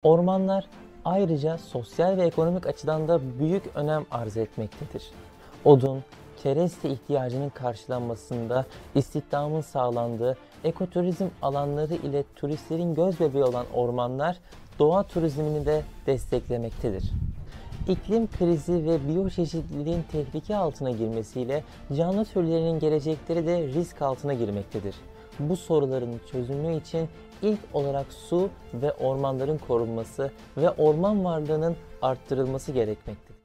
Ormanlar ayrıca sosyal ve ekonomik açıdan da büyük önem arz etmektedir. Odun, kereste ihtiyacının karşılanmasında, istihdamın sağlandığı, ekoturizm alanları ile turistlerin gözbebeği olan ormanlar, doğa turizmini de desteklemektedir. İklim krizi ve biyoçeşitliliğin tehlike altına girmesiyle canlı türlerinin gelecekleri de risk altına girmektedir. Bu soruların çözümü için ilk olarak su ve ormanların korunması ve orman varlığının arttırılması gerekmektedir.